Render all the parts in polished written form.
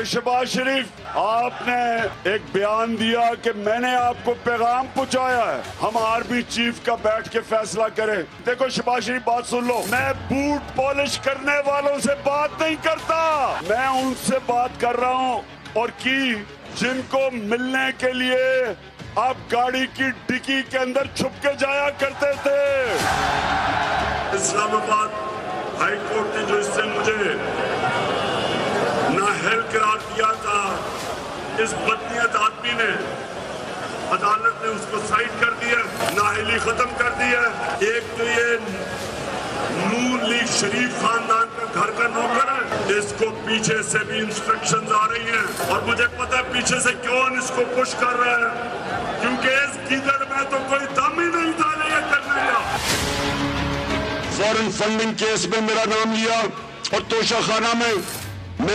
کہ شہباز شریف آپ نے ایک بیان دیا کہ میں نے آپ کو پیغام پہنچایا ہے، ہم آرمی چیف کا بیٹھ کے فیصلہ کریں۔ دیکھو شہباز شریف بات سن لو، میں بوٹ پالش کرنے والوں سے بات نہیں کرتا، میں ان سے بات کر رہا ہوں اور جن کو ملنے کے لیے آپ گاڑی کی ڈکی کے اندر چھپ کے جایا کرتے تھے۔ اسلام آباد ہائی کورٹ نے جو اس سے مجھے نااہل قرار دیا تھا، اس بدنیت آدمی نے، عدالت نے اس کو سائڈ کر دیا، نااہلی ختم کر دی ہے۔ ایک تو یہ نون لیگ شریف خاندان کا گھر کا نوکر ہے، اس کو پیچھے سے بھی انسٹرکشنز آ رہی ہیں اور مجھے پتا ہے پیچھے سے کون اس کو پش کر رہا ہے، کیونکہ اس گیدڑ میں تو کوئی دم ہی نہیں تھا یہ کرنے کا۔ فورن فنڈنگ کیس میں میرا نام لیا اور توشہ خانہ میں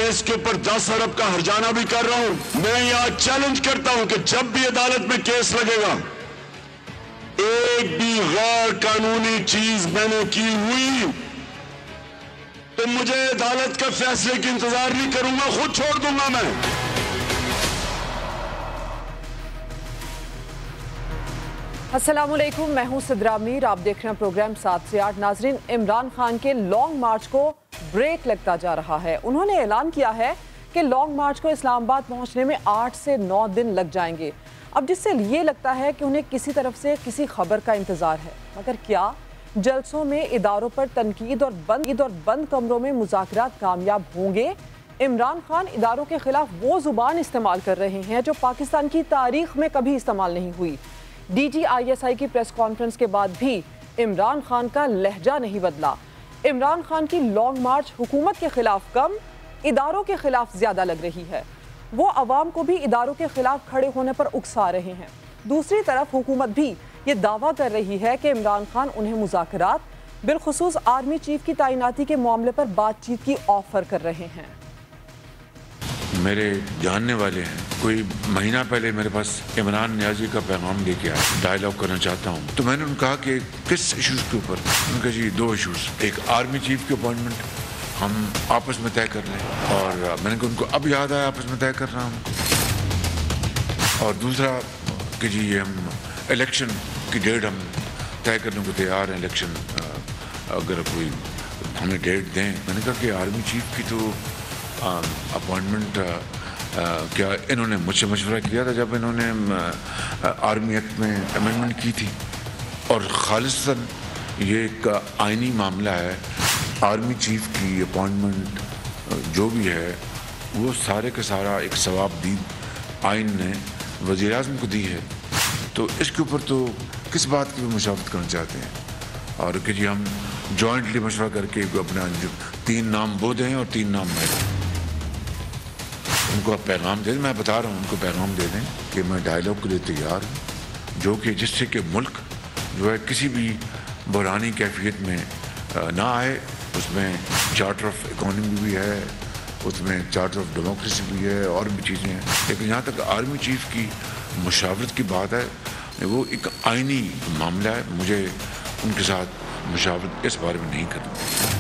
اس کے اوپر 10 ارب کا ہرجانہ بھی کر رہا ہوں۔ میں یہاں چیلنج کرتا ہوں کہ جب بھی عدالت میں کیس لگے گا، ایک بھی غیر قانونی چیز میں نے کی ہوئی تو مجھے عدالت کا فیصلے کی انتظار نہیں کروں گا، خود چھوڑ دوں گا میں۔ السلام علیکم، میں ہوں صدرا میر، آپ دیکھ رہے ہیں پروگرام 7 سے 8۔ ناظرین، عمران خان کے لانگ مارچ کو بریک لگتا جا رہا ہے۔ انہوں نے اعلان کیا ہے کہ لانگ مارچ کو اسلام آباد پہنچنے میں 8 سے 9 دن لگ جائیں گے، اب جس سے یہ لگتا ہے کہ انہیں کسی طرف سے کسی خبر کا انتظار ہے۔ مگر کیا جلسوں میں اداروں پر تنقید اور بند کمروں میں مذاکرات کامیاب ہوں گے؟ عمران خان اداروں کے خلاف وہ زبان استعمال کر رہے ہیں جو پاکستان کی تاریخ میں کبھی استعمال نہیں ہوئی۔ ڈی جی ISI کی پریس کانفرنس کے بعد بھی عمران خان کا لہجہ نہیں بدلا۔ عمران خان کی لانگ مارچ حکومت کے خلاف کم، اداروں کے خلاف زیادہ لگ رہی ہے۔ وہ عوام کو بھی اداروں کے خلاف کھڑے ہونے پر اکسا رہے ہیں۔ دوسری طرف حکومت بھی یہ دعویٰ کر رہی ہے کہ عمران خان انہیں مذاکرات، بالخصوص آرمی چیف کی تعیناتی کے معاملے پر بات چیت کی آفر کر رہے ہیں۔ میرے جاننے والے ہیں، کوئی مہینہ پہلے میرے پاس عمران نیازی کا پیغام لے کے آیا، ڈائیلاگ کرنا چاہتا ہوں، تو میں نے ان کو کہا کہ کس ایشوز کے اوپر؟ انہوں نے کہا جی 2 ایشوز، ایک آرمی چیف کی اپوائنٹمنٹ ہم آپس میں طے کر لیں، اور میں نے کہا ان کو اب یاد آیا آپس میں طے کر رہا ہوں، اور دوسرا کہ جی یہ ہم الیکشن کی ڈیٹ ہم طے کرنے کو تیار ہیں، الیکشن اگر کوئی ہمیں ڈیٹ دیں۔ میں نے کہا کہ آرمی چیف کی تو اپوائنٹمنٹ کیا انہوں نے مجھ سے مشورہ کیا تھا جب انہوں نے آرمی ایکٹ میں امینڈمنٹ کی تھی، اور خالصاً یہ ایک آئینی معاملہ ہے۔ آرمی چیف کی اپوائنٹمنٹ جو بھی ہے وہ سارے کا سارا ایک ثواب دید آئین نے وزیر اعظم کو دی ہے، تو اس کے اوپر تو کس بات کی بھی مشاورت کرنا چاہتے ہیں، اور کہ جی ہم جوائنٹلی مشورہ کر کے اپنا 3 نام وہ دیں اور 3 نام میں دیں۔ ان کو پیغام دے دیں، میں بتا رہا ہوں ان کو پیغام دے دیں کہ میں ڈائیلاگ کے لیے تیار ہوں، جو کہ جس سے کہ ملک جو ہے کسی بھی بحرانی کیفیت میں نہ آئے۔ اس میں چارٹر آف اکانومی بھی ہے، اس میں چارٹر آف ڈیموکریسی بھی ہے، اور بھی چیزیں ہیں، لیکن جہاں تک آرمی چیف کی مشاورت کی بات ہے وہ ایک آئینی معاملہ ہے، مجھے ان کے ساتھ مشاورت اس بارے میں نہیں کرنی۔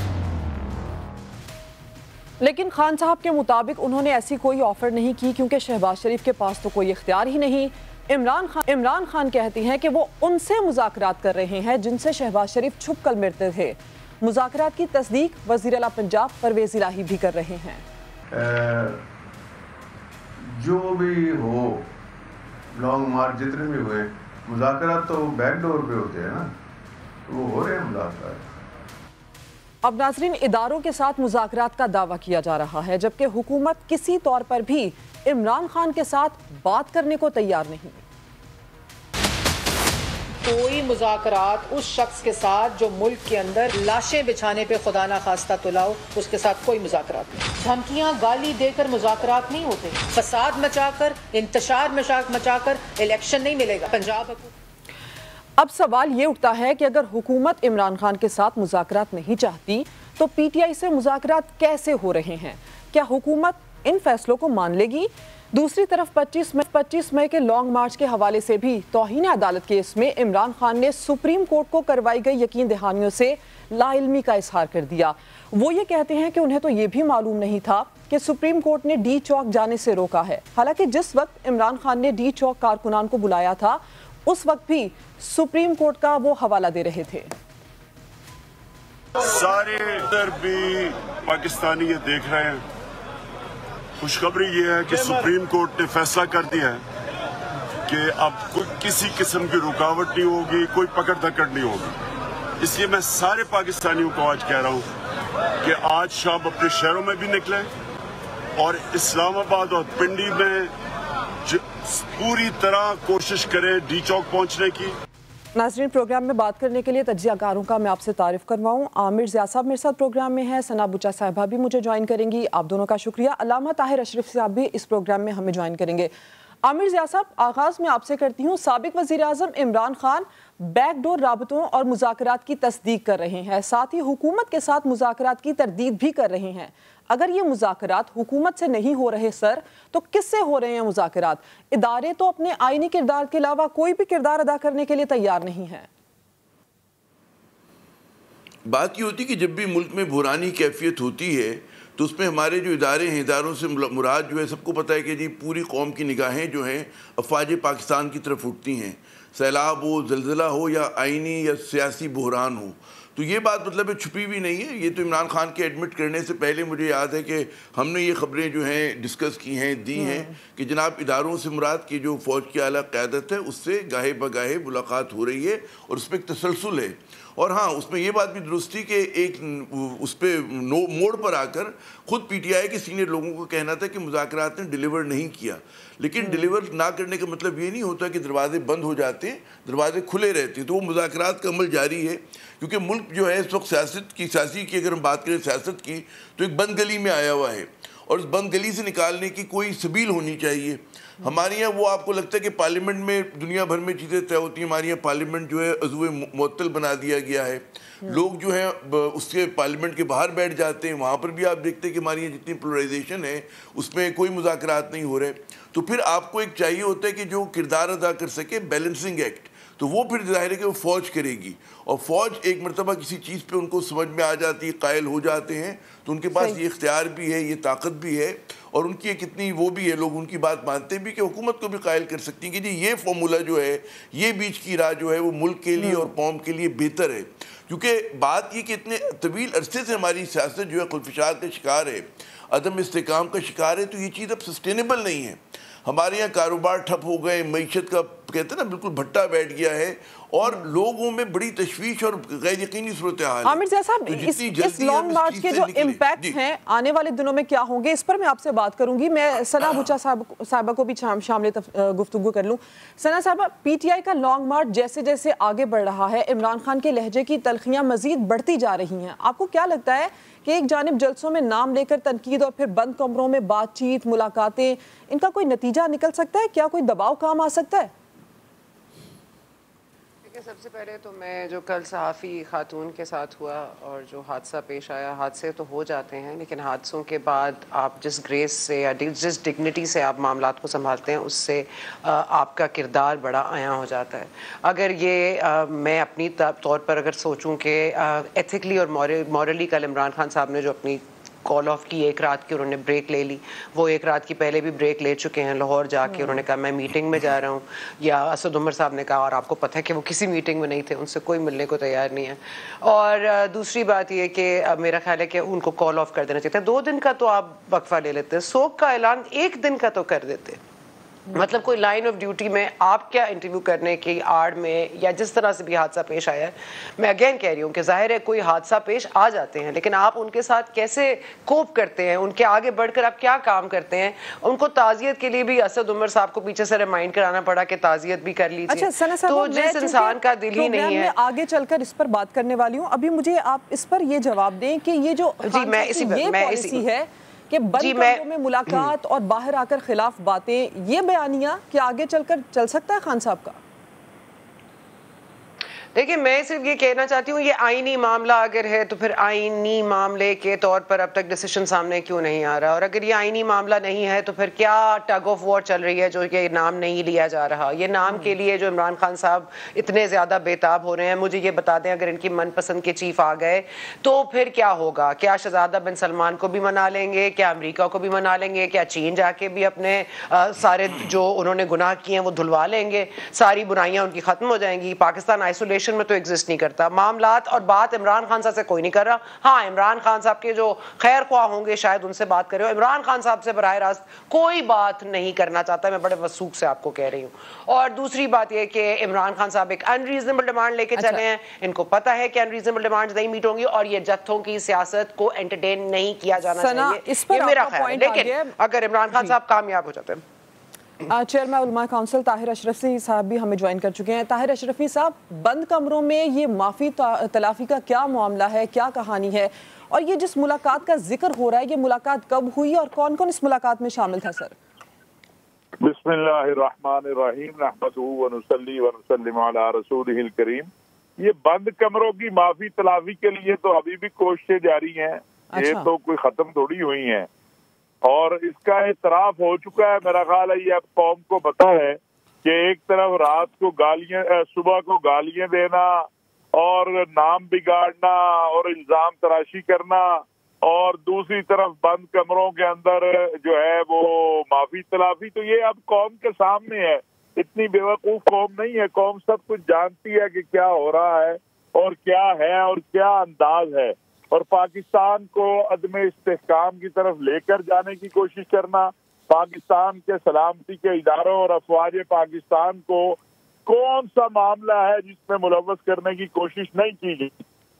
لیکن خان صاحب کے مطابق انہوں نے ایسی کوئی آفر نہیں کی، کیونکہ شہباز شریف کے پاس تو کوئی اختیار ہی نہیں۔ عمران خان کہتی ہیں کہ وہ ان سے مذاکرات کر رہے ہیں جن سے شہباز شریف چھپ کر ملتے تھے۔ مذاکرات کی تصدیق وزیر اعلیٰ پنجاب پرویز الہی بھی کر رہے ہیں۔ جو بھی ہو، لانگ مارچ جتنے بھی ہوئے، مذاکرات تو بیک ڈور پہ ہوتے ہیں نا، وہ ہو رہے ہیں مذاکرات۔ اب ناظرین، اداروں کے ساتھ مذاکرات کا دعویٰ کیا جا رہا ہے، جبکہ حکومت کسی طور پر بھی عمران خان کے ساتھ بات کرنے کو تیار نہیں۔ کوئی مذاکرات اس شخص کے ساتھ جو ملک کے اندر لاشیں بچھانے پہ خدا نہ خواستہ تلاؤ، اس کے ساتھ کوئی مذاکرات نہیں۔ دھمکیاں گالی دے کر مذاکرات نہیں ہوتے، فساد مچا کر، انتشار مچا کر الیکشن نہیں ملے گا۔ پنجاب اب سوال یہ اٹھتا ہے کہ اگر حکومت عمران خان کے ساتھ مذاکرات نہیں چاہتی تو PTI سے مذاکرات کیسے ہو رہے ہیں؟ کیا حکومت ان فیصلوں کو مان لے گی؟ دوسری طرف 25 مئی کے لانگ مارچ کے حوالے سے بھی توہین عدالت کیس میں عمران خان نے سپریم کورٹ کو کروائی گئی یقین دہانیوں سے لا علمی کا اظہار کر دیا۔ وہ یہ کہتے ہیں کہ انہیں تو یہ بھی معلوم نہیں تھا کہ سپریم کورٹ نے ڈی چوک جانے سے روکا ہے، حالانکہ جس وقت عمران خان نے ڈی چوک کارکنان کو بلایا تھا اس وقت بھی سپریم کورٹ کا وہ حوالہ دے رہے تھے۔ سارے ادھر بھی پاکستانی یہ دیکھ رہے ہیں، خوشخبری یہ ہے کہ سپریم کورٹ نے فیصلہ کر دیا ہے کہ اب کوئی کسی قسم کی رکاوٹ نہیں ہوگی، کوئی پکڑ دھکڑ نہیں ہوگی۔ اس لیے میں سارے پاکستانیوں کو آج کہہ رہا ہوں کہ آج شام اپنے شہروں میں بھی نکلیں اور اسلام آباد اور پنڈی میں پوری طرح کوشش کریں ڈی چوک پہنچنے کی۔ ناظرین، پروگرام میں بات کرنے کے لیے تجزیہ کاروں کا میں آپ سے تعارف کرواؤں۔ عامر ضیاء صاحب میرے ساتھ پروگرام میں ہیں، ثنا بچا صاحبہ بھی مجھے جوائن کریں گی، آپ دونوں کا شکریہ۔ علامہ طاہر اشرف صاحب بھی اس پروگرام میں ہمیں جوائن کریں گے۔ عامر ضیاء صاحب، آغاز میں آپ سے کرتی ہوں۔ سابق وزیر اعظم عمران خان بیک ڈور رابطوں اور مذاکرات کی تصدیق کر رہے ہیں، ساتھ ہی حکومت کے ساتھ مذاکرات کی تردید بھی کر رہے ہیں۔ اگر یہ مذاکرات حکومت سے نہیں ہو رہے سر، تو کس سے ہو رہے ہیں مذاکرات؟ ادارے تو اپنے آئینی کردار کے علاوہ کوئی بھی کردار ادا کرنے کے لیے تیار نہیں ہے۔ بات یہ ہوتی ہے کہ جب بھی ملک میں بحرانی کیفیت ہوتی ہے تو اس میں ہمارے جو ادارے ہیں، اداروں سے مراد جو ہے سب کو پتہ ہے کہ جی پوری قوم کی نگاہیں جو ہیں افواج پاکستان کی طرف اٹھتی ہیں، سیلاب ہو، زلزلہ ہو یا آئینی یا سیاسی بحران ہو۔ تو یہ بات مطلب چھپی بھی نہیں ہے، یہ تو عمران خان کے ایڈمٹ کرنے سے پہلے مجھے یاد ہے کہ ہم نے یہ خبریں جو ہیں ڈسکس کی ہیں، دی ہیں کہ جناب اداروں سے مراد کی جو فوج کی اعلیٰ قیادت ہے اس سے گاہے بگاہے ملاقات ہو رہی ہے اور اس پہ ایک تسلسل ہے۔ اور ہاں، اس میں یہ بات بھی درست تھی کہ ایک اس پہ موڑ پر آ کر خود پی ٹی آئی کے سینئر لوگوں کو کہنا تھا کہ مذاکرات نے ڈیلیور نہیں کیا، لیکن ڈیلیور نہ کرنے کا مطلب یہ نہیں ہوتا کہ دروازے بند ہو جاتے ہیں، دروازے کھلے رہتے ہیں۔ تو وہ مذاکرات کا عمل جاری ہے، کیونکہ ملک جو ہے اس وقت سیاسی کی اگر ہم بات کریں سیاست کی تو ایک بند گلی میں آیا ہوا ہے، اور اس بند گلی سے نکالنے کی کوئی سبیل ہونی چاہیے۔ ہمارے یہاں وہ آپ کو لگتا ہے کہ پارلیمنٹ میں دنیا بھر میں چیزیں طے ہوتی ہیں، ہمارے یہاں پارلیمنٹ جو ہے عضو معطل بنا دیا گیا ہے، لوگ جو ہیں اس کے پارلیمنٹ کے باہر بیٹھ جاتے ہیں، وہاں پر بھی آپ دیکھتے ہیں کہ ہماری یہاں جتنی پولرائزیشن ہے اس میں کوئی مذاکرات نہیں ہو رہے۔ تو پھر آپ کو ایک چاہیے ہوتا ہے کہ جو کردار ادا کر سکے بیلنسنگ ایکٹ، تو وہ پھر ظاہر ہے کہ وہ فوج کرے گی، اور فوج ایک مرتبہ کسی چیز پہ ان کو سمجھ میں آ جاتی ہے، قائل ہو جاتے ہیں، تو ان کے پاس یہ اختیار بھی ہے، یہ طاقت بھی ہے، اور ان کی ایک اتنی وہ بھی ہے، لوگ ان کی بات مانتے بھی کہ حکومت کو بھی قائل کر سکتی ہیں کہ جی یہ فارمولہ جو ہے، یہ بیچ کی راہ جو ہے وہ ملک کے لیے اور قوم کے لیے بہتر ہے۔ کیونکہ بات یہ کہ اتنے طویل عرصے سے ہماری سیاست جو ہے خلفشار کا شکار ہے، عدم استحکام کا شکار ہے، تو یہ چیز اب سسٹینیبل نہیں ہے۔ ہمارے یہاں کاروبار ٹھپ ہو گئے، معیشت کا کہتے ہیں نا بالکل بھٹا بیٹھ گیا ہے، اور لوگوں میں بڑی تشویش اور غیر یقینی صورتحال ہے۔ عامر ضیاء صاحب، اس لانگ مارچ کے جو امپیکٹ ہیں آنے والے دنوں میں کیا ہوں گے، اس پر میں آپ سے بات کروں گی۔ میں ثنا بچا صاحبہ کو بھی شامل گفتگو کر لوں۔ ثنا صاحبہ، پی ٹی آئی کا لانگ مارچ جیسے جیسے آگے بڑھ رہا ہے، عمران خان کے لہجے کی تلخیاں مزید بڑھتی جا رہی ہیں، آپ کو کیا لگتا ہے کہ ایک جانب جلسوں میں نام لے کر تنقید اور پھر بند کمروں میں بات چیت، ملاقاتیں، ان کا کوئی نتیجہ نکل سکتا ہے؟ کیا کوئی دباؤ کام آ سکتا ہے؟ سب سے پہلے تو میں جو کل صحافی خاتون کے ساتھ ہوا اور جو حادثہ پیش آیا، حادثے تو ہو جاتے ہیں، لیکن حادثوں کے بعد آپ جس گریس سے یا جس ڈگنیٹی سے آپ معاملات کو سنبھالتے ہیں، اس سے آپ کا کردار بڑا عیاں ہو جاتا ہے۔ اگر یہ میں اپنی طور پر اگر سوچوں کہ ایتھیکلی اور مورلی کل عمران خان صاحب نے جو اپنی کال آف کی، ایک رات کی انہوں نے بریک لے لی، وہ ایک رات کی پہلے بھی بریک لے چکے ہیں، لاہور جا کے انہوں نے کہا میں میٹنگ میں جا رہا ہوں، یا اسد عمر صاحب نے کہا، اور آپ کو پتہ ہے کہ وہ کسی میٹنگ میں نہیں تھے، ان سے کوئی ملنے کو تیار نہیں ہے۔ اور دوسری بات یہ کہ میرا خیال ہے کہ ان کو کال آف کر دینا چاہیے، 2 دن کا تو آپ وقفہ لے لیتے، سوگ کا اعلان 1 دن کا تو کر دیتے، مطلب کوئی لائن آف ڈیوٹی میں آپ کیا انٹرویو کرنے کی آڑ میں یا جس طرح سے بھی حادثہ پیش آیا ہے، میں اگین کہہ رہی ہوں کہ ظاہر ہے کوئی حادثہ پیش آ جاتے ہیں، لیکن آپ ان کے ساتھ کیسے کوپ کرتے ہیں، ان کے آگے بڑھ کر آپ کیا کام کرتے ہیں۔ ان کو تعزیت کے لیے بھی اسد عمر صاحب کو پیچھے سے ریمائنڈ کرانا پڑا کہ تعزیت بھی کر لیجیے، تو جس انسان کا دل ہی نہیں ہے۔ آگے چل کر اس پر بات کرنے والی ہوں، ابھی مجھے آپ اس پر یہ جواب دیں کہ یہ جو پالیسی ہے کہ بند کمروں میں ملاقات اور باہر آ کر خلاف باتیں، یہ بیانیہ کہ آگے چل کر چل سکتا ہے خان صاحب کا؟ دیکھیے میں صرف یہ کہنا چاہتی ہوں یہ آئینی معاملہ اگر ہے تو پھر آئینی معاملے کے طور پر اب تک ڈیسیشن سامنے کیوں نہیں آ رہا، اور اگر یہ آئینی معاملہ نہیں ہے تو پھر کیا ٹگ آف وار چل رہی ہے جو کہ نام نہیں لیا جا رہا. یہ نام کے لیے جو عمران خان صاحب اتنے زیادہ بےتاب ہو رہے ہیں، مجھے یہ بتا دیں اگر ان کی من پسند کے چیف آ گئے تو پھر کیا ہوگا؟ کیا شہزادہ بن سلمان کو بھی منا لیں گے؟ کیا امریکہ کو بھی منا لیں گے؟ کیا چین جا کے بھی اپنے سارے جو انہوں نے گناہ کیے ہیں وہ دھلوا لیں گے؟ ساری برائیاں ان کی ختم ہو جائیں گی؟ پاکستان آئسولیشن میں تو ایگزسٹ نہیں کرتا. معاملات اور بات عمران خان صاحب سے کوئی نہیں کر رہا. ہاں عمران خان صاحب کے جو خیر خواہ ہوں گے شاید ان سے بات کرے. عمران خان صاحب سے براہ راست کوئی بات نہیں کرنا چاہتا، میں بڑے وثوق سے آپ کو کہہ رہی ہوں. اور دوسری بات یہ کہ عمران خان صاحب ایک انریزنیبل ڈیمانڈ لے کے چلے ہیں، ان کو پتا ہے کہ انریزنیبل ڈیمانڈ نہیں میٹ ہوں گی اور یہ جتھوں کی سیاست کو انٹرٹین نہیں کیا جانا چاہیے، یہ میرا خیال ہے. لیکن اگر عمران خان صاحب کامیاب ہو جاتے ہیں. چیئرمین علماء کونسل طاہر اشرفی صاحب بھی ہمیں جوائن کر چکے ہیں. طاہر اشرفی صاحب، بند کمروں میں یہ معافی تلافی کا کیا معاملہ ہے، کیا کہانی ہے، اور یہ جس ملاقات کا ذکر ہو رہا ہے یہ ملاقات کب ہوئی اور کون کون اس ملاقات میں شامل تھا؟ سر بسم اللہ الرحمن الرحیم، نحمدہ ونصلی ونسلم علی رسولہ الکریم. یہ بند کمروں کی معافی تلافی کے لیے تو ابھی بھی کوششیں جاری ہیں، یہ تو کوئی ختم تھوڑی ہوئی ہیں، اور اس کا اعتراف ہو چکا ہے. میرا خیال ہے یہ اب قوم کو پتا ہے کہ ایک طرف رات کو گالیاں، صبح کو گالیاں دینا اور نام بگاڑنا اور الزام تراشی کرنا، اور دوسری طرف بند کمروں کے اندر جو ہے وہ معافی تلافی، تو یہ اب قوم کے سامنے ہے. اتنی بیوقوف قوم نہیں ہے، قوم سب کچھ جانتی ہے کہ کیا ہو رہا ہے اور کیا ہے اور کیا انداز ہے. اور پاکستان کو عدم استحکام کی طرف لے کر جانے کی کوشش کرنا، پاکستان کے سلامتی کے اداروں اور افواج پاکستان کو کون سا معاملہ ہے جس میں ملوث کرنے کی کوشش نہیں کی گئی.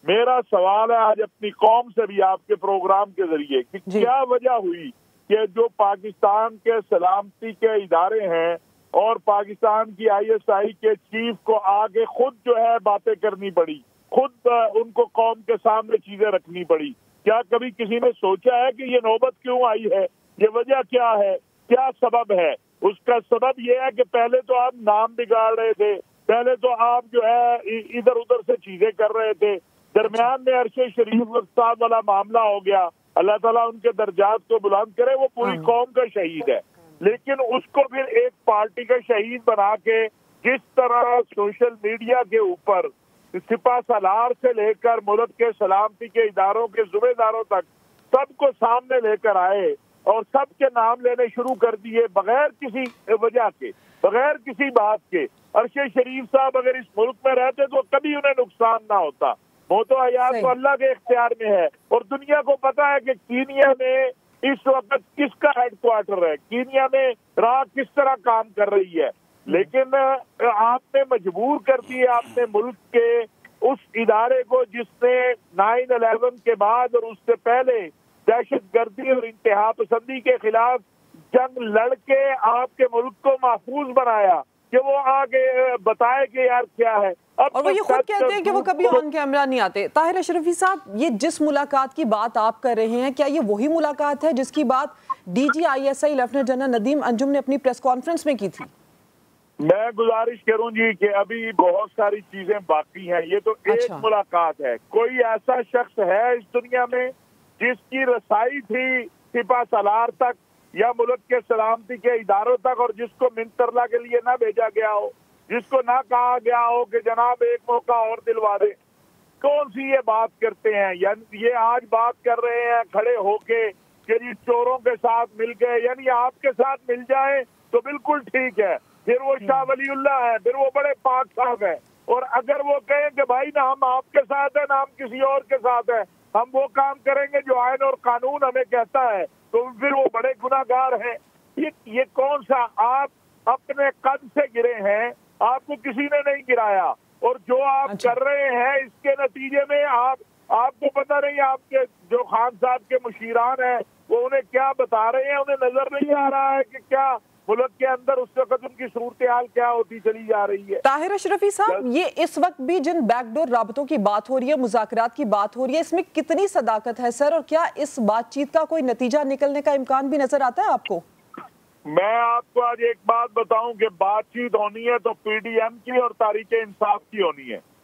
میرا سوال ہے آج اپنی قوم سے بھی آپ کے پروگرام کے ذریعے کہ کیا وجہ ہوئی کہ جو پاکستان کے سلامتی کے ادارے ہیں اور پاکستان کی ISI کے چیف کو آگے خود جو ہے باتیں کرنی پڑی، خود ان کو قوم کے سامنے چیزیں رکھنی پڑی. کیا کبھی کسی نے سوچا ہے کہ یہ نوبت کیوں آئی ہے، یہ وجہ کیا ہے، کیا سبب ہے؟ اس کا سبب یہ ہے کہ پہلے تو آپ نام بگاڑ رہے تھے، پہلے تو آپ جو ہے ادھر ادھر سے چیزیں کر رہے تھے، درمیان میں عرش شریف صاحب والا معاملہ ہو گیا. اللہ تعالیٰ ان کے درجات کو بلند کرے، وہ پوری قوم کا شہید ہے. لیکن اس کو پھر ایک پارٹی کا شہید بنا کے جس طرح سوشل میڈیا کے اوپر سپاہ سالار سے لے کر ملک کے سلامتی کے اداروں کے ذمہ داروں تک سب کو سامنے لے کر آئے اور سب کے نام لینے شروع کر دیے بغیر کسی وجہ کے، بغیر کسی بات کے. عرش شریف صاحب اگر اس ملک میں رہتے تو کبھی انہیں نقصان نہ ہوتا. موت و حیات تو اللہ کے اختیار میں ہے، اور دنیا کو پتا ہے کہ کینیا میں اس وقت کس کا ہیڈ کوارٹر ہے، کینیا میں راہ کس طرح کام کر رہی ہے. لیکن آپ نے مجبور کر دی آپ نے ملک کے اس ادارے کو جس نے 9/11 کے بعد اور اس سے پہلے دہشت گردی اور انتہا پسندی کے خلاف جنگ لڑ کے آپ کے ملک کو محفوظ بنایا، کہ وہ آگے بتائے کہ یار کیا ہے. اور وہ یہ خود کہتے ہیں کہ وہ کبھی آن کیمرہ نہیں آتے. طاہر اشرفی صاحب، یہ جس ملاقات کی بات آپ کر رہے ہیں، کیا یہ وہی ملاقات ہے جس کی بات DG ISI lieutenant general Nadeem Anjum نے اپنی پریس کانفرنس میں کی تھی؟ میں گزارش کروں جی کہ ابھی بہت ساری چیزیں باقی ہیں. یہ تو ایک ملاقات ہے. کوئی ایسا شخص ہے اس دنیا میں جس کی رسائی تھی سپاہ سالار تک یا ملک کے سلامتی کے اداروں تک اور جس کو منترلا کے لیے نہ بھیجا گیا ہو، جس کو نہ کہا گیا ہو کہ جناب ایک موقع اور دلوا دیں؟ کون سی یہ بات کرتے ہیں؟ یعنی یہ آج بات کر رہے ہیں کھڑے ہو کے کہ جی چوروں کے ساتھ مل گئے، یعنی آپ کے ساتھ مل جائیں تو بالکل ٹھیک ہے، پھر وہ شاہ ولی اللہ ہے، پھر وہ بڑے پاک صاحب ہیں. اور اگر وہ کہیں کہ بھائی نہ ہم آپ کے ساتھ ہیں نہ ہم کسی اور کے ساتھ ہیں، ہم وہ کام کریں گے جو آئین اور قانون ہمیں کہتا ہے، تو پھر وہ بڑے گناہ گار ہیں. یہ کون سا؟ آپ اپنے قد سے گرے ہیں، آپ کو کسی نے نہیں گرایا، اور جو آپ کر رہے ہیں اس کے نتیجے میں آپ کو پتہ نہیں آپ کے جو خان صاحب کے مشیران ہیں وہ انہیں کیا بتا رہے ہیں، انہیں نظر نہیں آ رہا ہے کہ کیا ملک کے اندر اس وقت ان کی صورتحال کیا ہوتی چلی جا رہی ہے. طاہر اشرفی صاحب، یہ اس وقت بھی جن بیک ڈور رابطوں کی بات ہو رہی ہے، مذاکرات کی بات ہو رہی ہے، اس میں کتنی صداقت ہے سر، اور کیا اس بات چیت کا کوئی نتیجہ نکلنے کا امکان بھی نظر آتا ہے آپ کو؟ میں آپ کو آج ایک بات بتاؤں کہ بات چیت ہونی ہے تو PDM کی اور تحریک انصاف کی ہونی ہے.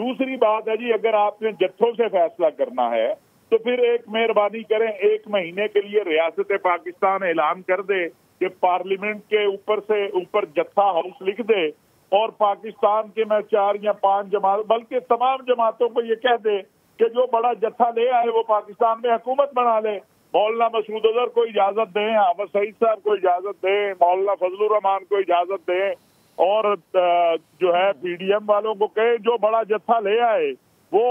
دوسری بات ہے جی اگر آپ نے جتھوں سے فیصلہ کرنا ہے تو پھر ایک مہربانی کریں 1 مہینے کے لیے ریاست پاکستان اعلان کر دے کہ پارلیمنٹ کے اوپر جتھا ہاؤس لکھ دے اور پاکستان کے میں 4 یا 5 جماعت بلکہ تمام جماعتوں کو یہ کہہ دے کہ جو بڑا جتھا لے آئے وہ پاکستان میں حکومت بنا لے. مولانا مسعود اظہر کو اجازت دیں, احمد سعید صاحب کو اجازت دیں, مولانا فضل الرحمان کو اجازت دیں اور جو ہے پی ڈی ایم والوں کو کہے جو بڑا جتھا لے آئے وہ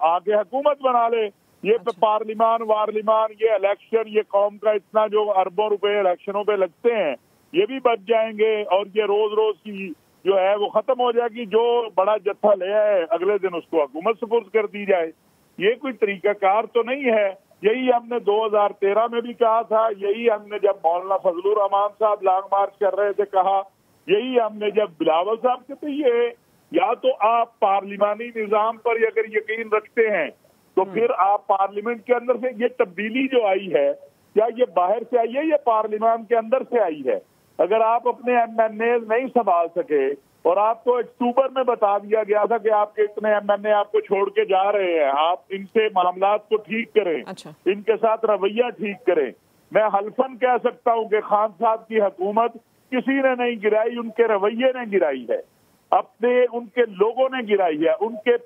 آگے حکومت بنا لے. یہ پارلیمان وارلیمان یہ الیکشن یہ قوم کا اتنا جو اربوں روپے الیکشنوں پہ لگتے ہیں یہ بھی بچ جائیں گے اور یہ روز روز کی جو ہے وہ ختم ہو جائے گی. جو بڑا جتھا لے آئے اگلے دن اس کو حکومت سپرد کر دی جائے. یہ کوئی طریقہ کار تو نہیں ہے. یہی ہم نے 2013 میں بھی کہا تھا, یہی ہم نے جب مولانا فضل الرحمان صاحب لانگ مارچ کر رہے تھے کہا, یہی ہم نے جب بلاول صاحب کے تھے. یہ یا تو آپ پارلیمانی نظام پر اگر یقین رکھتے ہیں تو پھر آپ پارلیمنٹ کے اندر سے یہ تبدیلی جو آئی ہے کیا یہ باہر سے آئی ہے یا پارلیمان کے اندر سے آئی ہے؟ اگر آپ اپنے ایم این اے نہیں سنبھال سکے اور آپ کو اکتوبر میں بتا دیا گیا تھا کہ آپ کے اتنے ایم این اے آپ کو چھوڑ کے جا رہے ہیں, آپ ان سے معاملات کو ٹھیک کریں, ان کے ساتھ رویہ ٹھیک کریں. میں حلفاً کہہ سکتا ہوں کہ خان صاحب کی حکومت کسی نے نہیں گرائی, ان کے رویے نے گرائی ہے, اپنے ان کے لوگوں نے گرائی ہے, ان کے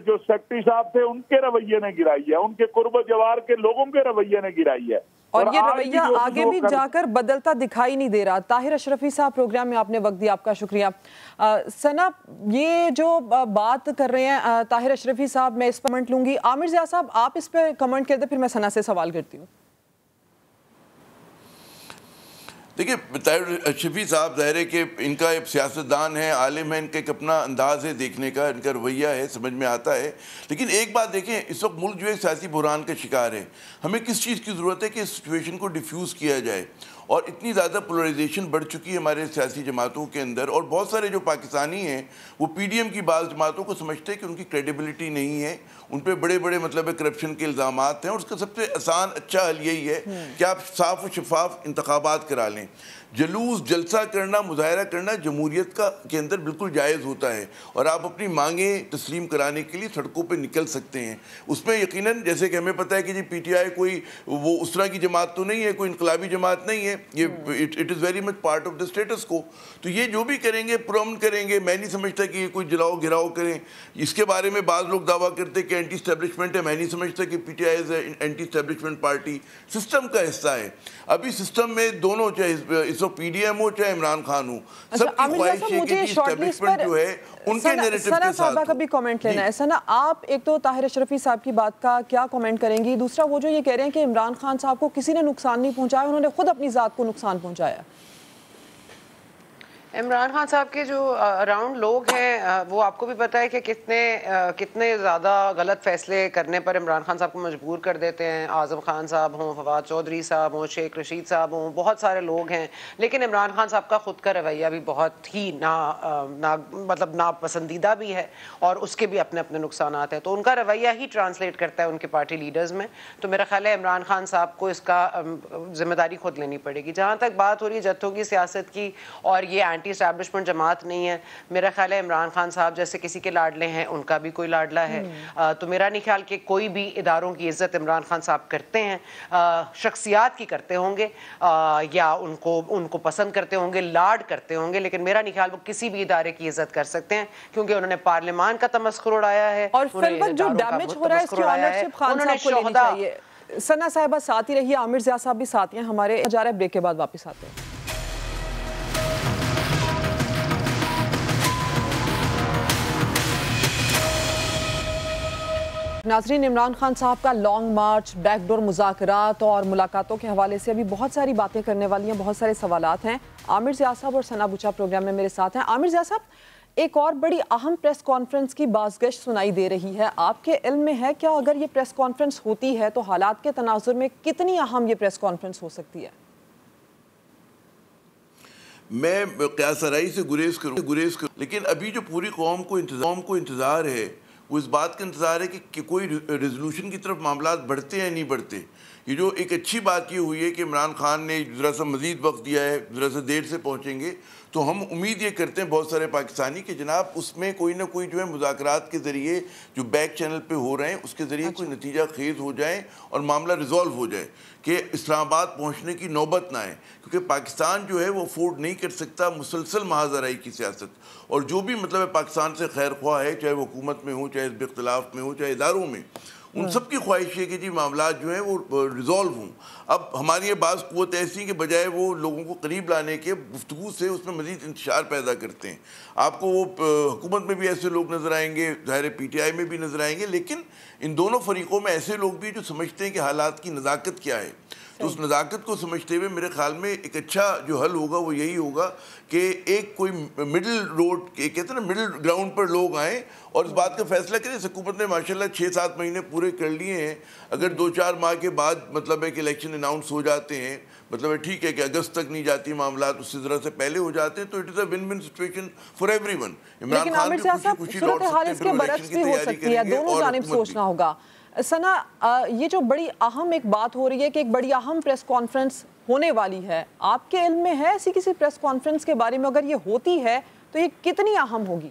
جو سیکرٹری صاحب تھے ان کے رویے نے گرائی ہے, ان کے قرب و جوار کے لوگوں کے رویے نے گرائی ہے. اور یہ رویہ آگے بھی جا کر بدلتا دکھائی نہیں دے رہا. طاہر اشرفی صاحب پروگرام میں آپ نے وقت دیا, آپ کا شکریہ. ثنا یہ جو بات کر رہے ہیں طاہر اشرفی صاحب, میں اس پر کمنٹ لوں گی. عامر ضیاء صاحب آپ اس پہ کمنٹ کر دیں پھر میں ثنا سے سوال کرتی ہوں. دیکھیے طاہر اشرفی صاحب ظاہر ہے کہ ان کا ایک سیاستدان ہے, عالم ہے, ان کا ایک اپنا انداز ہے دیکھنے کا, ان کا رویہ ہے, سمجھ میں آتا ہے. لیکن ایک بات دیکھیں, اس وقت ملک جو ہے سیاسی بحران کا شکار ہے. ہمیں کس چیز کی ضرورت ہے کہ اس سچویشن کو ڈیفیوز کیا جائے. اور اتنی زیادہ پولرائزیشن بڑھ چکی ہے ہمارے سیاسی جماعتوں کے اندر, اور بہت سارے جو پاکستانی ہیں وہ پی ڈی ایم کی بعض جماعتوں کو سمجھتے ہیں کہ ان کی کریڈیبلٹی نہیں ہے, ان پہ بڑے بڑے مطلب کرپشن کے الزامات ہیں, اور اس کا سب سے آسان اچھا حل یہی ہے کہ آپ صاف و شفاف انتخابات کرا لیں. جلوس جلسہ کرنا, مظاہرہ کرنا جمہوریت کے اندر بالکل جائز ہوتا ہے, اور آپ اپنی مانگیں تسلیم کرانے کے لیے سڑکوں پہ نکل سکتے ہیں. اس میں یقیناً جیسے کہ ہمیں پتہ ہے کہ جی پی ٹی آئی کوئی وہ اس طرح کی جماعت تو نہیں ہے, کوئی انقلابی جماعت نہیں ہے, یہ it is very much part of the status quo. تو یہ جو بھی کریں گے پرامن کریں گے. میں نہیں سمجھتا کہ یہ کوئی جلاؤ گھراؤ کریں. اس کے بارے میں بعض لوگ دعویٰ کرتے کہ اینٹی اسٹیبلشمنٹ ہے, میں نہیں سمجھتا کہ P T I is anti establishment party, system کا حصہ ہے. ابھی سسٹم میں دونوں, چاہے اس وقت پی ڈی ایم ہو چاہے عمران خان ہو, سب کی خواہش ہے کہ اسٹیبلشمنٹ جو ہے ان کے نیریٹو کے ساتھ. صاحبہ کا بھی کامنٹ لینا ہے. ثنا آپ ایک تو طاہر اشرفی صاحب کی بات کا کیا کامنٹ کریں گی, دوسرا وہ جو یہ کہہ رہے ہیں کہ عمران خان صاحب کو کسی نے نقصان نہیں پہنچایا, انہوں نے خود اپنی ذات کو نقصان پہنچایا. عمران خان صاحب کے جو اراؤنڈ لوگ ہیں وہ آپ کو بھی پتہ ہے کہ کتنے زیادہ غلط فیصلے کرنے پر عمران خان صاحب کو مجبور کر دیتے ہیں. اعظم خان صاحب ہوں, فواد چودھری صاحب ہوں, شیخ رشید صاحب ہوں, بہت سارے لوگ ہیں. لیکن عمران خان صاحب کا خود کا رویہ بھی بہت ہی مطلب ناپسندیدہ بھی ہے, اور اس کے بھی اپنے اپنے نقصانات ہیں. تو ان کا رویہ ہی ٹرانسلیٹ کرتا ہے ان کے پارٹی لیڈرز میں. تو میرا خیال ہے عمران خان صاحب کو اس کا ذمہ داری خود لینی پڑے گی. جہاں تک بات ہو رہی ہے جتھوں کی سیاست کی, اور یہ اینٹی اسٹیبلشمنٹ جماعت نہیں ہے, میرا خیال ہے عمران خان صاحب جیسے کسی کے لاڈلے ہیں ان کا بھی کوئی لاڈلا ہے. تو میرا نہیں خیال کہ کوئی بھی اداروں کی عزت عمران خان صاحب کرتے ہیں, شخصیات کی کرتے ہوں گے یا ان کو پسند کرتے ہوں گے, لاڈ کرتے ہوں گے, لیکن میرا نہیں خیال وہ کسی بھی ادارے کی عزت کر سکتے ہیں, کیونکہ انہوں نے پارلیمان کا تمسخر اڑایا ہے, اور فی الوقت جو ڈیمیج ہو رہا ہے اس کی آنرشپ خان صاحب کو لینی چاہیے. ثنا صاحبہ ساتھ ہی رہیے, عامر ضیاء صاحب بھی ساتھ ہیں ہمارے. جا رہا ہے بریک کے بعد واپس آتے ہیں. ناظرین, عمران خان صاحب کا لانگ مارچ, بیک ڈور مذاکرات اور ملاقاتوں کے حوالے سے ابھی بہت ساری باتیں کرنے والی ہیں, بہت سارے سوالات ہیں. عامر ضیاء صاحب اور ثنا بچا پروگرام میں میرے ساتھ ہیں. عامر ضیاء صاحب, ایک اور بڑی اہم پریس کانفرنس کی بازگشت سنائی دے رہی ہے. آپ کے علم میں ہے کیا اگر یہ پریس کانفرنس ہوتی ہے تو حالات کے تناظر میں کتنی اہم یہ پریس کانفرنس ہو سکتی ہے؟ میں قیاس آرائی سے گریز کروں, لیکن ابھی جو پوری قوم کو انتظار ہے وہ اس بات کا انتظار ہے کہ کوئی ریزولوشن کی طرف معاملات بڑھتے ہیں یا نہیں بڑھتے. یہ جو ایک اچھی بات یہ ہوئی ہے کہ عمران خان نے ذرا سا مزید وقت دیا ہے, ذرا سا دیر سے پہنچیں گے, تو ہم امید یہ کرتے ہیں بہت سارے پاکستانی کہ جناب اس میں کوئی نہ کوئی جو ہے مذاکرات کے ذریعے جو بیک چینل پہ ہو رہے ہیں اس کے ذریعے کوئی نتیجہ خیز ہو جائیں اور معاملہ ریزالو ہو جائے کہ اسلام آباد پہنچنے کی نوبت نہ آئے, کیونکہ پاکستان جو ہے وہ افورڈ نہیں کر سکتا مسلسل محاذرائی کی سیاست. اور جو بھی مطلب ہے پاکستان سے خیر خواہ ہے, چاہے وہ حکومت میں ہوں, چاہے حزب اختلاف میں ہوں, چاہے اداروں میں, ان سب کی خواہش ہے کہ جی معاملات جو ہیں وہ ریزالو ہوں. اب ہماری یہ بعض قوت ایسی ہیں کہ بجائے وہ لوگوں کو قریب لانے کے گفتگو سے اس میں مزید انتشار پیدا کرتے ہیں. آپ کو وہ حکومت میں بھی ایسے لوگ نظر آئیں گے, ظاہر پی ٹی آئی میں بھی نظر آئیں گے, لیکن ان دونوں فریقوں میں ایسے لوگ بھی جو سمجھتے ہیں کہ حالات کی نزاکت کیا ہے. تو اس نزاکت کو سمجھتے ہوئے میرے خیال میں ایک اچھا جو حل ہوگا وہ یہی ہوگا کہ ایک کوئی مڈل روڈ, کہتے ہیں نا مڈل گراؤنڈ پر لوگ آئیں اور اس بات کا فیصلہ کریں. حکومت نے ماشاءاللہ 6-7 مہینے پورے کر لیے ہیں. اگر 2-4 ماہ کے بعد مطلب ہے کہ الیکشن اناؤنس ہو جاتے ہیں, مطلب ہے ٹھیک ہے کہ اگست تک نہیں جاتی معاملات, اس سے ذرا سے پہلے ہو جاتے ہیں, تو it is a one one situation for every one. Imran Khan بھی خوشی لوٹ سکتے ہیں, الیکشن کی تیاری کریں گے اور جانب سوچنا ہوگا. ثنا, یہ جو بڑی اہم ایک بات ہو رہی ہے کہ ایک بڑی اہم پریس کانفرنس ہونے والی ہے, آپ کے علم میں ہے ایسی کسی پریس کانفرنس کے بارے میں؟ اگر یہ ہوتی ہے تو یہ کتنی اہم ہوگی؟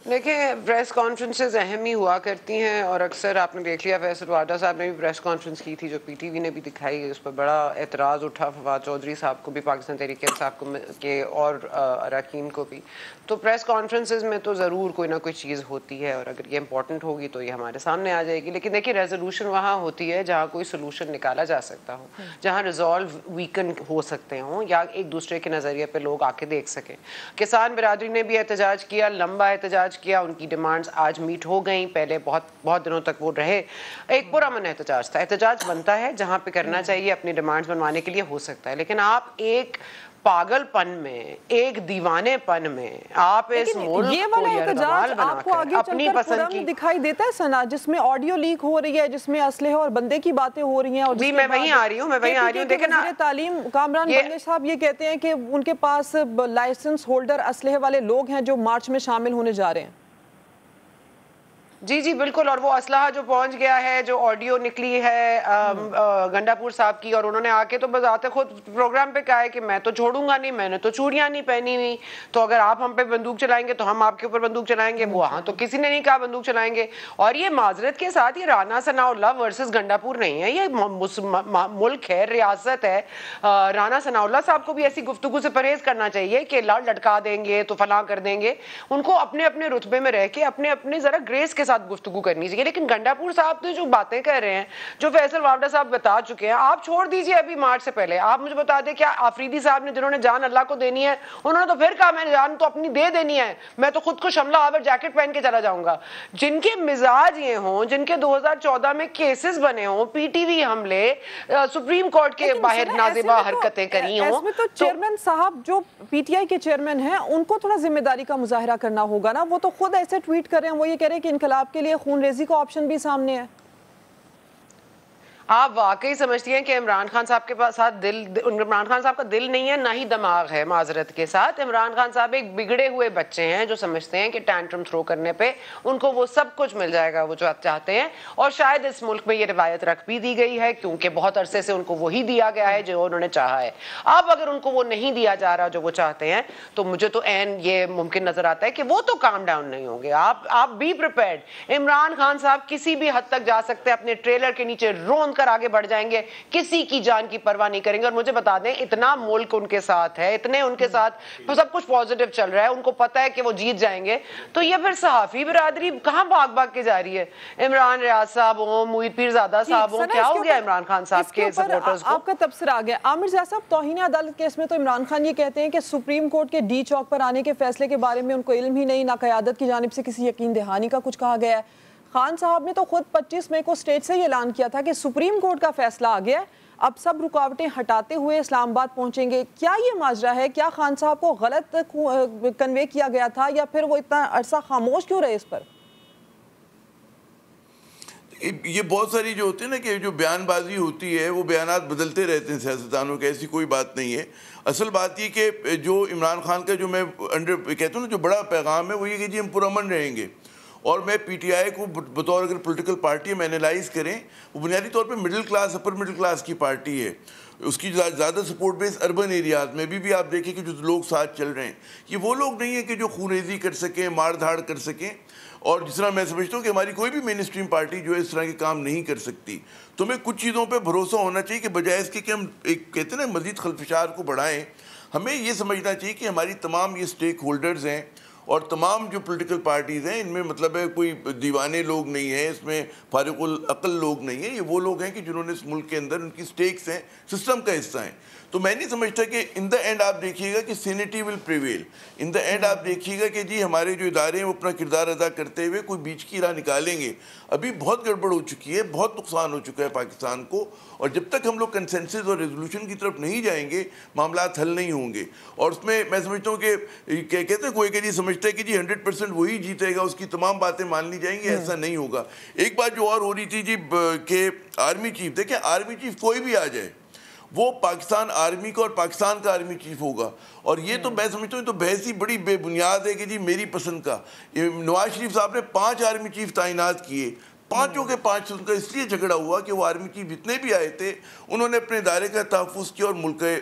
دیکھیں, پریس کانفرنسز اہم ہی ہوا کرتی ہیں, اور اکثر آپ نے دیکھ لیا فیصل واڈا صاحب نے بھی پریس کانفرنس کی تھی جو پی ٹی وی نے بھی دکھائی, اس پر بڑا اعتراض اٹھا فواد چودھری صاحب کو بھی, پاکستان تحریک انصاف کو کے اور اراکین کو بھی. تو پریس کانفرنسز میں تو ضرور کوئی نہ کوئی چیز ہوتی ہے, اور اگر یہ امپورٹنٹ ہوگی تو یہ ہمارے سامنے آ جائے گی. لیکن دیکھیے, ریزولوشن وہاں ہوتی ہے جہاں کوئی سولوشن نکالا جا سکتا ہو, جہاں ریزالو ویکن ہو سکتے ہوں, یا ایک دوسرے کے نظریے پہ لوگ آ کے دیکھ سکیں. کسان برادری نے بھی احتجاج کیا, لمبا احتجاج کیا, ان کی ڈیمانڈز آج میٹ ہو گئیں. پہلے بہت دنوں تک وہ رہے. ایک پرامن احتجاج تھا. احتجاج بنتا ہے جہاں پہ کرنا چاہیے, اپنی ڈیمانڈز بنوانے کے لیے ہو سکتا ہے, لیکن آپ ایک پاگل پن میں, ایک دیوانے پن میں آپ اس ملک کو یرغمال بنا کر اپنی پسند کی دکھائی دیتا ہے سنا, جس میں آڈیو لیک ہو رہی ہے, جس میں اسلحے اور بندے کی باتیں ہو رہی ہیں. اور جی میں وہیں آ رہی ہوں. دیکھیں نا, تعلیم کامران بنگلے صاحب یہ کہتے ہیں کہ ان کے پاس لائسنس ہولڈر اسلحے والے لوگ ہیں جو مارچ میں شامل ہونے جا رہے ہیں. جی بالکل, اور وہ اسلحہ جو پہنچ گیا ہے, جو آڈیو نکلی ہے گنڈاپور صاحب کی, اور انہوں نے آ کے تو بذات خود پروگرام پہ کہا ہے کہ میں تو چھوڑوں گا نہیں, میں نے تو چوڑیاں نہیں پہنی ہوئی, تو اگر آپ ہم پہ بندوق چلائیں گے تو ہم آپ کے اوپر بندوق چلائیں گے. وہاں تو کسی نے نہیں کہا بندوق چلائیں گے. اور یہ معذرت کے ساتھ یہ رانا ثناء اللہ ورسز گنڈاپور نہیں ہے, یہ ملک ہے, ریاست ہے. رانا ثناء اللہ صاحب کو بھی ایسی گفتگو سے پرہیز کرنا چاہیے کہ لٹکا دیں گے تو فلاں کر دیں گے. ان کو اپنے اپنے رتبے میں رہ کے اپنے ذرا گریس کے ساتھ گفتگو کرنی چاہیے. لیکن گنڈاپور صاحب تو جو باتیں کہہ رہے ہیں, جو فیصل واوڈا صاحب بتا چکے ہیں, آپ چھوڑ دیجئے ابھی مارچ سے پہلے. آپ مجھے بتا دیں کیا آفریدی صاحب نے, جنہوں نے جان اللہ کو دینی ہے, انہوں نے تو پھر کہا میں جان تو اپنی دے دینی ہے, میں تو خود کو شملہ آور جیکٹ پہن کے چلا جاؤں گا. جن کے مزاج یہ ہوں, جن کے 2014 میں کیسز بنے ہوں, پی ٹی وی حملے, سپریم کورٹ کے باہر نازیبہ حرکتیں کری ہوں, اس میں تو چیئرمین صاحب جو پی ٹی آئی کے چیئرمین ہیں, ان کو تھوڑا ذمہ داری کا مظاہرہ کرنا ہوگا نا. وہ تو خود ایسے ٹویٹ کر رہے ہیں, وہ یہ کہہ رہے ہیں کہ انقلاب کے لیے خون ریزی کا آپشن بھی سامنے ہے. آپ واقعی سمجھتی ہیں کہ عمران خان صاحب کے پاس عمران خان صاحب کا دل نہیں ہے, نہ ہی دماغ ہے؟ معذرت کے ساتھ, عمران خان صاحب ایک بگڑے ہوئے بچے ہیں جو سمجھتے ہیں کہ ٹینٹرم تھرو کرنے پہ ان کو وہ سب کچھ مل جائے گا وہ جو چاہتے ہیں. اور شاید اس ملک میں یہ روایت رکھ بھی دی گئی ہے کیونکہ بہت عرصے سے ان کو وہی دیا گیا ہے جو انہوں نے چاہا ہے. اب اگر ان کو وہ نہیں دیا جا رہا جو وہ چاہتے ہیں, تو مجھے تو عین یہ ممکن نظر آتا ہے کہ وہ تو کام ڈاؤن نہیں ہوں گے. آپ بی پریپیئرڈ. عمران خان صاحب کسی بھی حد تک جا سکتے ہیں, اپنے ٹریلر کے نیچے رون کر آگے بڑھ جائیں گے, کسی کی جان کی پرواہ نہیں کریں گے. اور مجھے بتا دیں, اتنا ملک ان کے ساتھ ہے, اتنے ان کے ساتھ سب کچھ پوزیٹیو چل رہا ہے, ان کو پتا ہے کہ وہ جیت جائیں گے. تو یہ پھر صحافی برادری کہاں بھاگ کے جا رہی ہے؟ عمران ریاض صاحب ہوں, موحید پیرزادہ صاحب ہوں, کیا ہو گیا عمران خان صاحب کے سپورٹرز کو؟ آپ کا تبصرہ آ گیا. عامر زیاد صاحب, توہین عدالت کیس میں تو عمران خان یہ کہتے ہیں کہ سپریم کورٹ کے ڈی چوک پر آنے کے فیصلے کے بارے میں ان کو علم ہی نہیں, نہ قیادت کی جانب سے کسی یقین دہانی کا کچھ کہا گیا ہے. خان صاحب نے تو خود 25 مئی کو اسٹیج سے یہ اعلان کیا تھا کہ سپریم کورٹ کا فیصلہ آ گیا ہے, اب سب رکاوٹیں ہٹاتے ہوئے اسلام آباد پہنچیں گے. کیا یہ ماجرا ہے؟ کیا خان صاحب کو غلط کنوے کیا گیا تھا, یا پھر وہ اتنا عرصہ خاموش کیوں رہے اس پر؟ یہ بہت ساری جو ہوتی ہے نا کہ جو بیان بازی ہوتی ہے, وہ بیانات بدلتے رہتے ہیں سیاستدانوں کے, ایسی کوئی بات نہیں ہے. اصل بات یہ کہ جو عمران خان کا جو میں کہتا ہوں نا جو بڑا پیغام ہے, وہ یہ کہ جی ہم پرامن رہیں گے. اور میں پی ٹی آئی کو بطور اگر پولیٹیکل پارٹی ہم اینالائز کریں وہ بنیادی طور پہ middle class upper middle class کی پارٹی ہے. اس کی زیادہ سپورٹ بیس اربن ایریاز میں بھی آپ دیکھیں کہ جو لوگ ساتھ چل رہے ہیں یہ وہ لوگ نہیں ہیں کہ جو خونریزی کر سکیں, مار دھاڑ کر سکیں, اور جس طرح میں سمجھتا ہوں کہ ہماری کوئی بھی مین اسٹریم پارٹی جو ہے اس طرح کے کام نہیں کر سکتی. تو ہمیں کچھ چیزوں پہ بھروسہ ہونا چاہیے کہ بجائے اس کے کہ ہم ایک کہتے ہیں نا مزید خلفشار کو بڑھائیں, ہمیں یہ سمجھنا چاہیے کہ ہماری تمام یہ اسٹیک ہولڈرز ہیں اور تمام جو پولیٹیکل پارٹیز ہیں ان میں مطلب ہے کوئی دیوانے لوگ نہیں ہیں, اس میں فارغ العقل لوگ نہیں ہیں, یہ وہ لوگ ہیں کہ جنہوں نے اس ملک کے اندر ان کی سٹیکس ہیں, سسٹم کا حصہ ہیں. تو میں نہیں سمجھتا کہ ان دا اینڈ آپ دیکھیے گا کہ sanity will prevail. In the and آپ دیکھیے گا کہ جی ہمارے جو ادارے ہیں وہ اپنا کردار ادا کرتے ہوئے کوئی بیچ کی راہ نکالیں گے. ابھی بہت گڑبڑ ہو چکی ہے, بہت نقصان ہو چکا ہے پاکستان کو, اور جب تک ہم لوگ کنسنسس اور ریزولوشن کی طرف نہیں جائیں گے معاملات حل نہیں ہوں گے. اور اس میں سمجھتا ہوں کہ کہتے ہیں کوئی کہ جی سمجھتا ہے کہ جی 100% وہی جیتے گا, اس کی تمام باتیں مان لی جائیں گی, ایسا نہیں ہوگا. ایک بات جو اور ہو رہی تھی جی کہ آرمی چیف, دیکھیں آرمی چیف کوئی بھی آ جائے وہ پاکستان آرمی کا اور پاکستان کا آرمی چیف ہوگا, اور یہ تو میں سمجھتا ہوں تو بحث ہی بڑی بے بنیاد ہے کہ جی میری پسند کا. نواز شریف صاحب نے 5 آرمی چیف تعینات کیے, 5 کے 5 ان کا اس لیے جھگڑا ہوا کہ وہ آرمی چیف جتنے بھی آئے تھے انہوں نے اپنے ادارے کا تحفظ کیا اور ملک کے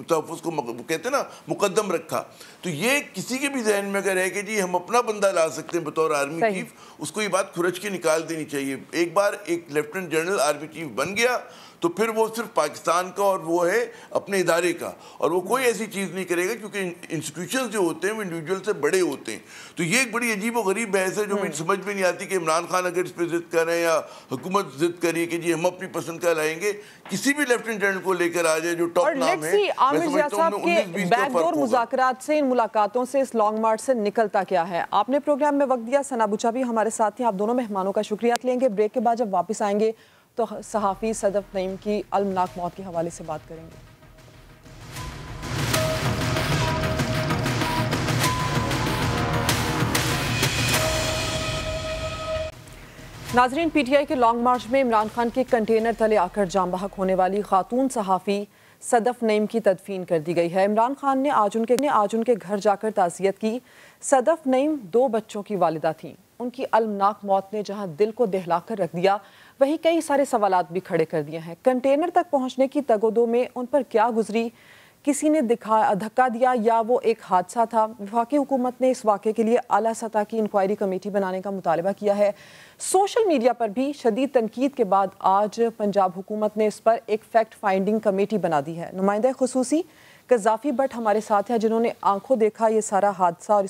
تحفظ کو کہتے ہیں نا مقدم رکھا. تو یہ کسی کے بھی ذہن میں اگر ہے کہ جی ہم اپنا بندہ لا سکتے ہیں بطور آرمی چیف, اس کو یہ بات کھرچ کے نکال دینی چاہیے. ایک بار ایک لیفٹیننٹ جنرل آرمی چیف بن گیا تو پھر وہ صرف پاکستان کا اور وہ ہے اپنے ادارے کا, اور وہ کوئی ایسی چیز نہیں کرے گا کیونکہ انسٹیٹیوشنز جو ہوتے ہیں وہ انڈیویجول سے بڑے ہوتے ہیں. تو یہ ایک بڑی عجیب و غریب بحث ہے جو مجھے سمجھ میں نہیں آتی کہ عمران خان اگر اس پہ ضد کر رہے ہیں یا حکومت ضد کری کہ جی ہم اپنی پسند کا لائیں گے, کسی بھی لیفٹیننٹ جنرل کو لے کر آ جائے جو ٹاپ نام ہے. عامر ضیاء صاحب کے بیک ڈور مذاکرات سے, ان ملاقاتوں سے, اس لانگ مارچ سے نکلتا کیا ہے؟ آپ نے پروگرام میں وقت دیا, ثنا بچا بھی ہمارے ساتھ ہیں. آپ دونوں مہمانوں کا شکریہ لیں گے. بریک کے بعد جب واپس آئیں گے تو صحافی صدف نعیم کی المناک موت کے حوالے سے بات کریں گے. ناظرین, پی ٹی آئی کے لانگ مارچ میں عمران خان کے کنٹینر تلے آ کر جاں بحق ہونے والی خاتون صحافی صدف نعیم کی تدفین کر دی گئی ہے. عمران خان نے آج ان کے گھر جا کر تعزیت کی. صدف نعیم 2 بچوں کی والدہ تھیں. ان کی المناک موت نے جہاں دل کو دہلا کر رکھ دیا, وہی کئی سارے سوالات بھی کھڑے کر دیے ہیں. کنٹینر تک پہنچنے کی تگودو میں ان پر کیا گزری؟ کسی نے دھکا دیا یا وہ ایک حادثہ تھا؟ وفاقی حکومت نے اس واقعے کے لیے اعلیٰ سطح کی انکوائری کمیٹی بنانے کا مطالبہ کیا ہے. سوشل میڈیا پر بھی شدید تنقید کے بعد آج پنجاب حکومت نے اس پر ایک فیکٹ فائنڈنگ کمیٹی بنا دی ہے. نمائندہ خصوصی قذافی بٹ ہمارے ساتھ ہیں جنہوں نے آنکھوں دیکھا یہ سارا حادثہ, اور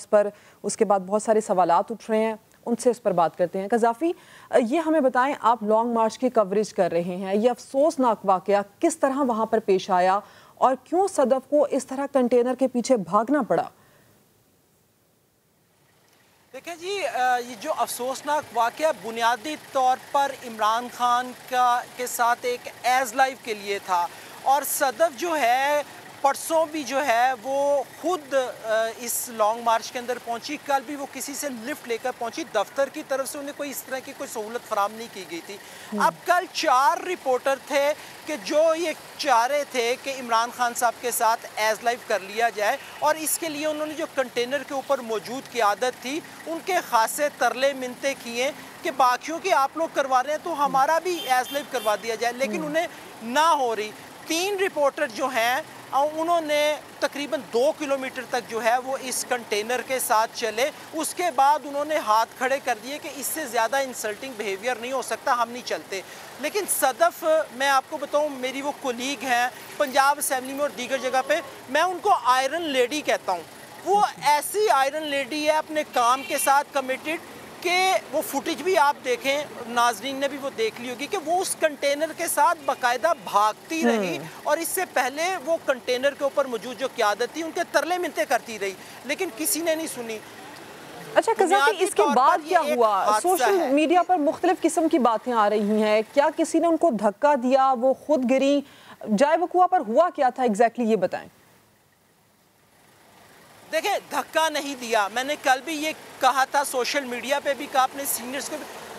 اس کے بعد بہت سارے سوالات اٹھ رہے ہیں, ان سے اس پر بات کرتے ہیں. قذافی, یہ ہمیں بتائیں, آپ لانگ مارچ کی کوریج کر رہے ہیں, یہ افسوسناک واقعہ کس طرح وہاں پر پیش آیا اور کیوں صدف کو اس طرح کنٹینر کے پیچھے بھاگنا پڑا؟ دیکھیں جی, یہ جو افسوسناک واقعہ بنیادی طور پر عمران خان کے ساتھ ایک ایز لائف کے لیے تھا, اور صدف جو ہے پرسوں بھی جو ہے وہ خود اس لانگ مارچ کے اندر پہنچی. کل بھی وہ کسی سے لفٹ لے کر پہنچی, دفتر کی طرف سے انہیں کوئی اس طرح کی کوئی سہولت فراہم نہیں کی گئی تھی. اب کل 4 رپورٹر تھے کہ جو یہ چاہ رہے تھے کہ عمران خان صاحب کے ساتھ ایز لائف کر لیا جائے, اور اس کے لیے انہوں نے جو کنٹینر کے اوپر موجود قیادت تھی ان کے خاصے ترلے منتے کیے کہ باقیوں کی آپ لوگ کروا رہے ہیں تو ہمارا بھی ایز لائف کروا دیا جائے, لیکن انہیں نہ ہو رہی. 3 رپورٹر جو ہیں انہوں نے تقریباً 2 کلومیٹر تک جو ہے وہ اس کنٹینر کے ساتھ چلے. اس کے بعد انہوں نے ہاتھ کھڑے کر دیے کہ اس سے زیادہ انسلٹنگ بیہیویئر نہیں ہو سکتا, ہم نہیں چلتے. لیکن صدف, میں آپ کو بتاؤں, میری وہ کولیگ ہیں پنجاب اسمبلی میں اور دیگر جگہ پہ, میں ان کو آئرن لیڈی کہتا ہوں. وہ ایسی آئرن لیڈی ہے اپنے کام کے ساتھ کمیٹڈ کہ وہ فوٹیج بھی آپ دیکھیں, ناظرین نے بھی وہ دیکھ لی ہوگی کہ وہ اس کنٹینر کے ساتھ باقاعدہ بھاگتی رہی, اور اس سے پہلے وہ کنٹینر کے اوپر موجود جو قیادت تھی ان کے ترلے منتے کرتی رہی, لیکن کسی نے نہیں سنی. اچھا قذافی, اس کے بعد کیا ہوا؟ سوشل میڈیا پر مختلف قسم کی باتیں آ رہی ہیں, کیا کسی نے ان کو دھکا دیا, وہ خود گری, جائے وقوع پر ہوا کیا تھا ایگزیکٹلی, یہ بتائیں. دیکھیں, دھکا نہیں دیا, میں نے کل بھی یہ کہا تھا, سوشل میڈیا پہ بھی کہا, اپنے سینئرز کو بھی,